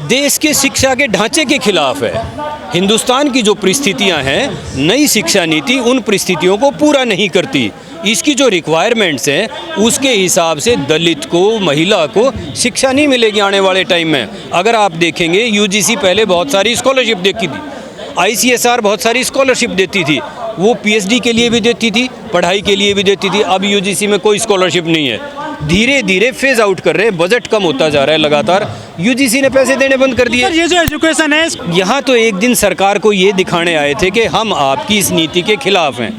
देश के शिक्षा के ढांचे के खिलाफ है। हिंदुस्तान की जो परिस्थितियां हैं, नई शिक्षा नीति उन परिस्थितियों को पूरा नहीं करती। इसकी जो रिक्वायरमेंट्स हैं उसके हिसाब से दलित को, महिला को शिक्षा नहीं मिलेगी आने वाले टाइम में। अगर आप देखेंगे यूजीसी पहले बहुत सारी स्कॉलरशिप देती थी, आईसीएसआर बहुत सारी स्कॉलरशिप देती थी, वो पीएचडी के लिए भी देती थी, पढ़ाई के लिए भी देती थी। अब यूजीसी में कोई स्कॉलरशिप नहीं है, धीरे धीरे फेज आउट कर रहे हैं, बजट कम होता जा रहा है लगातार। यूजीसी ने पैसे देने बंद कर दिए। ये जो एजुकेशन है, यहाँ तो एक दिन सरकार को ये दिखाने आए थे कि हम आपकी इस नीति के खिलाफ हैं,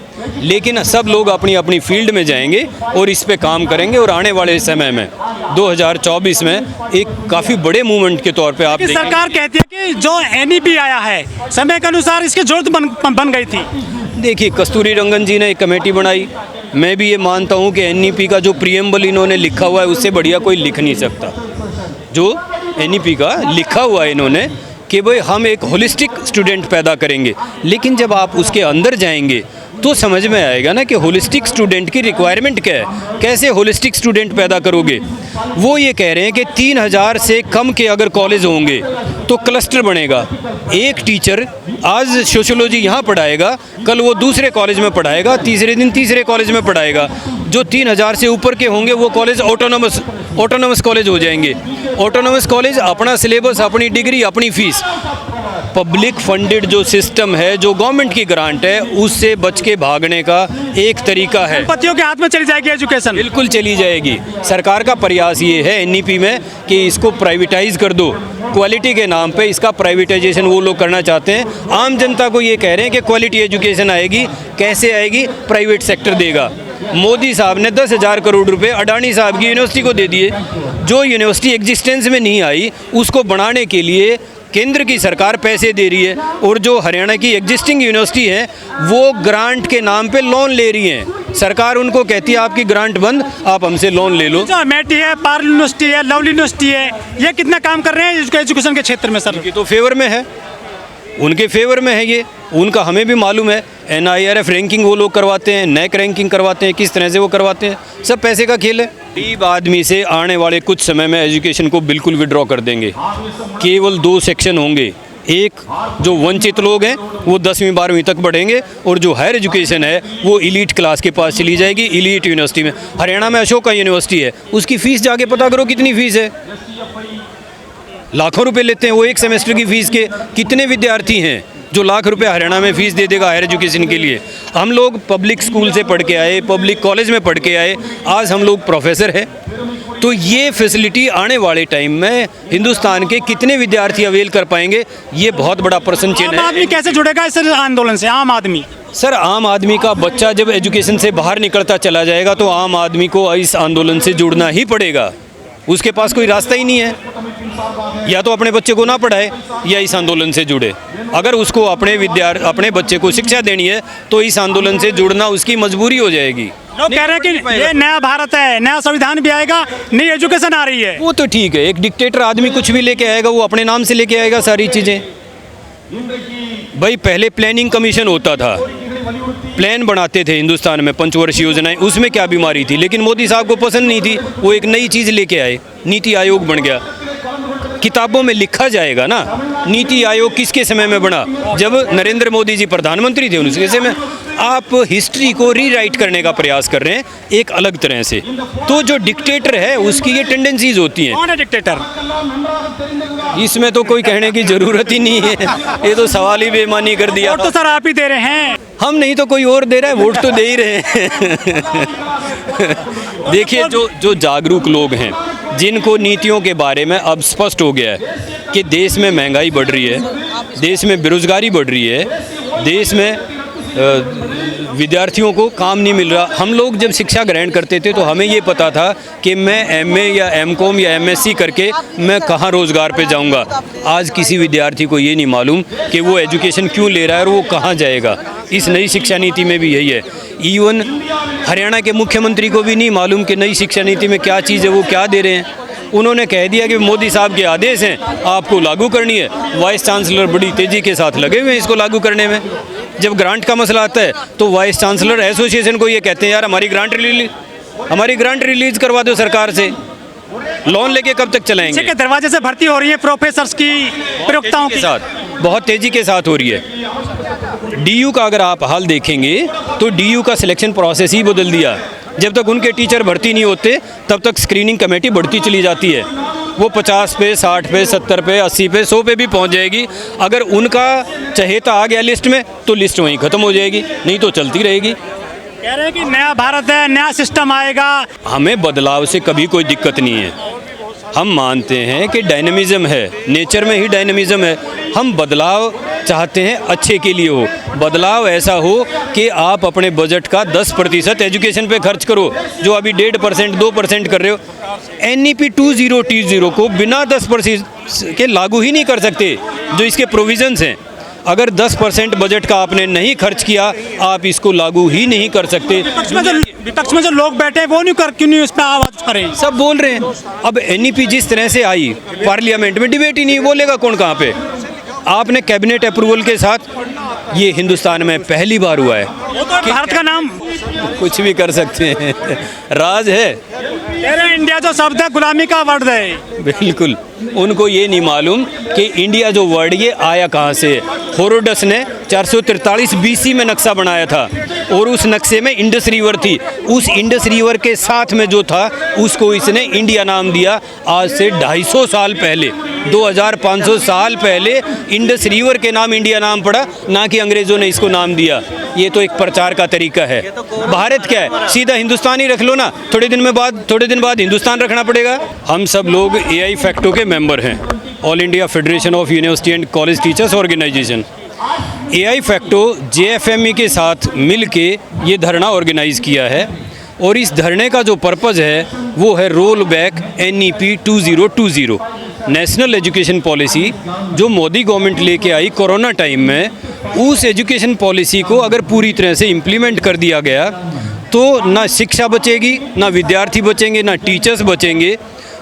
लेकिन सब लोग अपनी अपनी फील्ड में जाएंगे और इस पे काम करेंगे और आने वाले समय में 2024 में एक काफ़ी बड़े मूवमेंट के तौर पे आप देखेंगे। सरकार कहती है कि जो एनईपी आया है समय के अनुसार इसकी जरूरत बन गई थी। देखिए, कस्तूरी रंगन जी ने एक कमेटी बनाई। मैं भी ये मानता हूँ कि एनईपी का जो प्रीएम्बल इन्होंने लिखा हुआ है उससे बढ़िया कोई लिख नहीं सकता। जो एनईपी का लिखा हुआ है इन्होंने कि भाई हम एक होलिस्टिक स्टूडेंट पैदा करेंगे, लेकिन जब आप उसके अंदर जाएंगे तो समझ में आएगा ना कि होलिस्टिक स्टूडेंट की रिक्वायरमेंट क्या है, कैसे होलिस्टिक स्टूडेंट पैदा करोगे। वो ये कह रहे हैं कि 3000 से कम के अगर कॉलेज होंगे तो क्लस्टर बनेगा। एक टीचर आज सोशियोलॉजी यहाँ पढ़ाएगा, कल वो दूसरे कॉलेज में पढ़ाएगा, तीसरे दिन तीसरे कॉलेज में पढ़ाएगा। जो 3000 से ऊपर के होंगे वो कॉलेज ऑटोनोमस कॉलेज हो जाएंगे। ऑटोनोमस कॉलेज, अपना सिलेबस, अपनी डिग्री, अपनी फीस। पब्लिक फंडेड जो सिस्टम है, जो गवर्नमेंट की ग्रांट है, उससे बच के भागने का एक तरीका है। संपत्तियों के हाथ में चली जाएगी एजुकेशन, बिल्कुल चली जाएगी। सरकार का प्रयास ये है एनईपी में कि इसको प्राइवेटाइज कर दो। क्वालिटी के नाम पे इसका प्राइवेटाइजेशन वो लोग करना चाहते हैं। आम जनता को ये कह रहे हैं कि क्वालिटी एजुकेशन आएगी, कैसे आएगी? प्राइवेट सेक्टर देगा। मोदी साहब ने 10,000 करोड़ रुपए अडानी साहब की यूनिवर्सिटी को दे दिए। जो यूनिवर्सिटी एग्जिस्टेंस में नहीं आई उसको बनाने के लिए केंद्र की सरकार पैसे दे रही है, और जो हरियाणा की एग्जिस्टिंग यूनिवर्सिटी है वो ग्रांट के नाम पे लोन ले रही हैं। सरकार उनको कहती है आपकी ग्रांट बंद, आप हमसे लोन ले लो। जो अमेठी है, पार्ल यूनिवर्सिटी है, लवली यूनिवर्सिटी है, ये कितना काम कर रहे हैं एजुकेशन के क्षेत्र में? सर उनकी तो फेवर में है, उनके फेवर में है ये, उनका हमें भी मालूम है। NIRF रैंकिंग वो लोग करवाते हैं, NAC रैंकिंग करवाते हैं, किस तरह से वो करवाते हैं, सब पैसे का खेल है। गरीब आदमी से आने वाले कुछ समय में एजुकेशन को बिल्कुल विड्रॉ कर देंगे। केवल 2 सेक्शन होंगे, एक जो वंचित लोग हैं वो 10वीं 12वीं तक बढ़ेंगे, और जो हायर एजुकेशन है वो इलीट क्लास के पास चली जाएगी, इलीट यूनिवर्सिटी में। हरियाणा में अशोका यूनिवर्सिटी है, उसकी फ़ीस जाके पता करो कितनी फ़ीस है। लाखों रुपए लेते हैं वो एक सेमेस्टर की फ़ीस के। कितने विद्यार्थी हैं जो लाख रुपए हरियाणा में फ़ीस दे देगा हायर एजुकेशन के लिए? हम लोग पब्लिक स्कूल से पढ़ के आए, पब्लिक कॉलेज में पढ़ के आए, आज हम लोग प्रोफेसर हैं। तो ये फैसिलिटी आने वाले टाइम में हिंदुस्तान के कितने विद्यार्थी अवेल कर पाएंगे, ये बहुत बड़ा प्रश्न चिन्ह है। आम आदमी कैसे जुड़ेगा इस आंदोलन से? आम आदमी सर, आम आदमी का बच्चा जब एजुकेशन से बाहर निकलता चला जाएगा तो आम आदमी को इस आंदोलन से जुड़ना ही पड़ेगा। उसके पास कोई रास्ता ही नहीं है। या तो अपने बच्चे को ना पढ़ाए या इस आंदोलन से जुड़े। अगर उसको अपने बच्चे को शिक्षा देनी है तो इस आंदोलन से जुड़ना उसकी मजबूरी हो जाएगी। लोग कह रहे हैं कि ये नया भारत है, नया संविधान भी आएगा, नई एजुकेशन आ रही है। वो तो ठीक है, एक डिक्टेटर आदमी कुछ भी लेके आएगा, वो अपने नाम से लेके आएगा सारी चीज़ें। भाई पहले प्लानिंग कमीशन होता था, प्लान बनाते थे हिंदुस्तान में, पंचवर्षीय योजनाएं, उसमें क्या बीमारी थी? लेकिन मोदी साहब को पसंद नहीं थी, वो एक नई चीज़ लेके आए, नीति आयोग बन गया। किताबों में लिखा जाएगा ना नीति आयोग किसके समय में बना? जब नरेंद्र मोदी जी प्रधानमंत्री थे उनके समय। आप हिस्ट्री को रीराइट करने का प्रयास कर रहे हैं एक अलग तरह से। तो जो डिक्टेटर है उसकी ये टेंडेंसीज होती हैं। कौन है डिक्टेटर? इसमें तो कोई कहने की जरूरत ही नहीं है, ये तो सवाल ही बेईमानी कर दिया। वोट तो सर आप ही दे रहे हैं। हम नहीं तो कोई और दे रहा है, वोट तो दे ही रहे हैं। देखिए, जो जागरूक लोग हैं, जिनको नीतियों के बारे में अब स्पष्ट हो गया है कि देश में महंगाई बढ़ रही है, देश में बेरोजगारी बढ़ रही है, देश में विद्यार्थियों को काम नहीं मिल रहा। हम लोग जब शिक्षा ग्रहण करते थे तो हमें ये पता था कि मैं MA या MCOM या MSc करके मैं कहाँ रोज़गार पे जाऊँगा। आज किसी विद्यार्थी को ये नहीं मालूम कि वो एजुकेशन क्यों ले रहा है और वो कहाँ जाएगा। इस नई शिक्षा नीति में भी यही है। इवन हरियाणा के मुख्यमंत्री को भी नहीं मालूम कि नई शिक्षा नीति में क्या चीज़ है, वो क्या दे रहे हैं। उन्होंने कह दिया कि मोदी साहब के आदेश हैं, आपको लागू करनी है। वाइस चांसलर बड़ी तेज़ी के साथ लगे हुए हैं इसको लागू करने में। जब ग्रांट का मसला आता है तो वाइस चांसलर एसोसिएशन को ये कहते हैं यार हमारी ग्रांट रिलीज करवा दो सरकार से। लोन लेके कब तक चलाएंगे? के दरवाजे से भर्ती हो रही है प्रोफेसर्स की, प्रयोक्ताओं के की। साथ बहुत तेजी के साथ हो रही है। डीयू का अगर आप हाल देखेंगे तो डीयू का सिलेक्शन प्रोसेस ही बदल दिया। जब तक उनके टीचर भर्ती नहीं होते तब तक स्क्रीनिंग कमेटी बढ़ती चली जाती है। वो 50 पे, 60 पे, 70 पे, 80 पे, 100 पे भी पहुंच जाएगी। अगर उनका चहेता आ गया लिस्ट में तो लिस्ट वहीं ख़त्म हो जाएगी, नहीं तो चलती रहेगी। कह रहे हैं कि नया भारत है, नया सिस्टम आएगा। हमें बदलाव से कभी कोई दिक्कत नहीं है। हम मानते हैं कि डायनामिज़म है, नेचर में ही डायनामिज़म है। हम बदलाव चाहते हैं, अच्छे के लिए हो। बदलाव ऐसा हो कि आप अपने बजट का 10% एजुकेशन पे खर्च करो, जो अभी 1.5%, 2% कर रहे हो। NEP 2020 को बिना 10% के लागू ही नहीं कर सकते, जो इसके प्रोविजंस हैं। अगर 10% बजट का आपने नहीं खर्च किया, आप इसको लागू ही नहीं कर सकते। विपक्ष में जो लोग बैठे हैं वो क्यों नहीं उस पर आवाज उठा रहे हैं? सब बोल रहे हैं। अब NEP जिस तरह से आई, पार्लियामेंट में डिबेट ही नहीं, बोलेगा कौन कहाँ पे? आपने कैबिनेट अप्रूवल के साथ, ये हिंदुस्तान में पहली बार हुआ है। वो तो भारत का नाम कुछ भी कर सकते हैं, राज है। इंडिया जो शब्द है गुलामी का वर्ड है। बिल्कुल, उनको ये नहीं मालूम कि इंडिया जो वर्ड ये आया कहाँ से। हेरोडस ने 443 BC में नक्शा बनाया था और उस नक्शे में इंडस रिवर थी। उस इंडस रिवर के साथ में जो था उसको इसने इंडिया नाम दिया। आज से 250 साल पहले, 2500 साल पहले इंडस रिवर के नाम इंडिया नाम पड़ा, ना कि अंग्रेज़ों ने इसको नाम दिया। ये तो एक प्रचार का तरीका है। भारत क्या है, सीधा हिंदुस्तान ही रख लो ना, थोड़े दिन बाद हिंदुस्तान रखना पड़ेगा। हम सब लोग AI फैक्टो के मेंबर हैं, All India Federation of University and College Teachers Organisation. AI फैक्टो JFME के साथ मिल के ये धरना ऑर्गेनाइज़ किया है और इस धरने का जो पर्पज़ है वो है roll back NEP 2020, national education policy जो मोदी गवर्नमेंट लेके आई कोरोना टाइम में। उस एजुकेशन पॉलिसी को अगर पूरी तरह से इम्प्लीमेंट कर दिया गया तो ना शिक्षा बचेगी, ना विद्यार्थी बचेंगे, ना टीचर्स बचेंगे।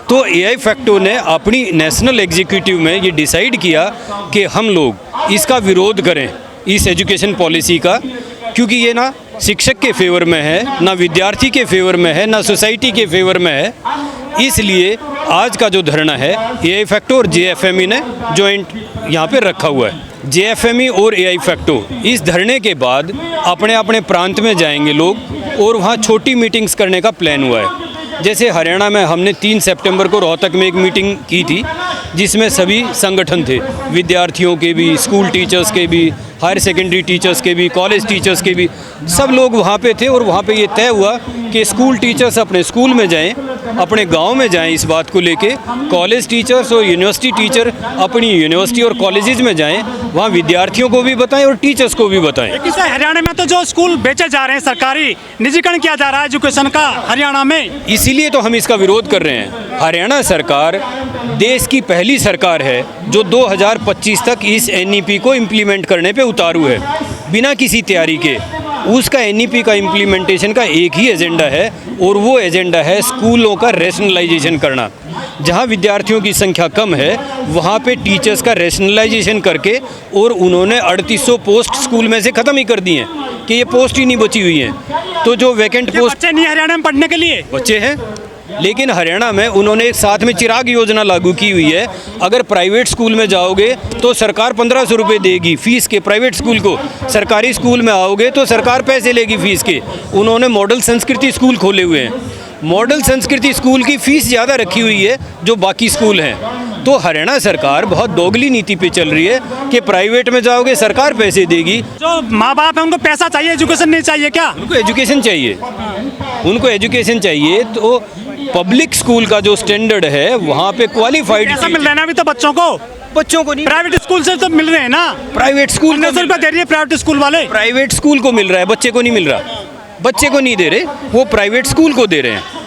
तो AI फैक्टो ने अपनी नेशनल एग्जीक्यूटिव में ये डिसाइड किया कि हम लोग इसका विरोध करें, इस एजुकेशन पॉलिसी का, क्योंकि ये ना शिक्षक के फेवर में है, ना विद्यार्थी के फेवर में है, ना सोसाइटी के फेवर में है। इसलिए आज का जो धरना है AI फैक्टो और JFME ने जॉइंट यहाँ पे रखा हुआ है। JFME और AI फैक्टो इस धरने के बाद अपने अपने प्रांत में जाएंगे लोग और वहाँ छोटी मीटिंग्स करने का प्लान हुआ है। जैसे हरियाणा में हमने 3 सितंबर को रोहतक में एक मीटिंग की थी जिसमें सभी संगठन थे, विद्यार्थियों के भी, स्कूल टीचर्स के भी, हायर सेकेंडरी टीचर्स के भी, कॉलेज टीचर्स के भी, सब लोग वहाँ पे थे। और वहाँ पे ये तय हुआ कि स्कूल टीचर्स अपने स्कूल में जाएं, अपने गांव में जाएं, इस बात को लेके कॉलेज टीचर्स और यूनिवर्सिटी टीचर अपनी यूनिवर्सिटी और कॉलेजेस में जाएं, वहाँ विद्यार्थियों को भी बताएं और टीचर्स को भी बताएं। हरियाणा में तो जो स्कूल बेचे जा रहे हैं, सरकारी निजीकरण किया जा रहा है एजुकेशन का हरियाणा में, इसीलिए तो हम इसका विरोध कर रहे हैं। हरियाणा सरकार देश की पहली सरकार है जो 2025 तक इस NEP को इम्प्लीमेंट करने पे उतारू है, बिना किसी तैयारी के। उसका NEP का इम्प्लीमेंटेशन का एक ही एजेंडा है और वो एजेंडा है स्कूलों का रैशनलाइजेशन करना। जहाँ विद्यार्थियों की संख्या कम है वहाँ पे टीचर्स का रैशनलाइजेशन करके, और उन्होंने 3800 पोस्ट स्कूल में से ख़त्म ही कर दी हैं कि ये पोस्ट ही नहीं बची हुई हैं। तो जो वैकेंट पोस्ट, बच्चे नहीं हरियाणा में पढ़ने के लिए बच्चे हैं, लेकिन हरियाणा में उन्होंने एक साथ में चिराग योजना लागू की हुई है। अगर प्राइवेट स्कूल में जाओगे तो सरकार 1500 रुपये देगी फीस के प्राइवेट स्कूल को, सरकारी स्कूल में आओगे तो सरकार पैसे लेगी फीस के। उन्होंने मॉडल संस्कृति स्कूल खोले हुए हैं, मॉडल संस्कृति स्कूल की फ़ीस ज़्यादा रखी हुई है जो बाकी स्कूल हैं। तो हरियाणा सरकार बहुत दोगली नीति पे चल रही है कि प्राइवेट में जाओगे सरकार पैसे देगी। जो माँ बाप है उनको पैसा चाहिए, एजुकेशन नहीं चाहिए क्या? उनको एजुकेशन चाहिए, उनको एजुकेशन चाहिए। तो पब्लिक स्कूल का जो स्टैंडर्ड है वहाँ पे क्वालिफाइड पैसा मिल रहा है ना अभी तो बच्चों को नहीं, प्राइवेट स्कूल से तो मिल रहे हैं ना। प्राइवेट स्कूल रुपये दे रही है प्राइवेट स्कूल वाले, प्राइवेट स्कूल को मिल रहा है, बच्चे को नहीं मिल रहा। बच्चे को नहीं दे रहे, वो प्राइवेट स्कूल को दे रहे हैं।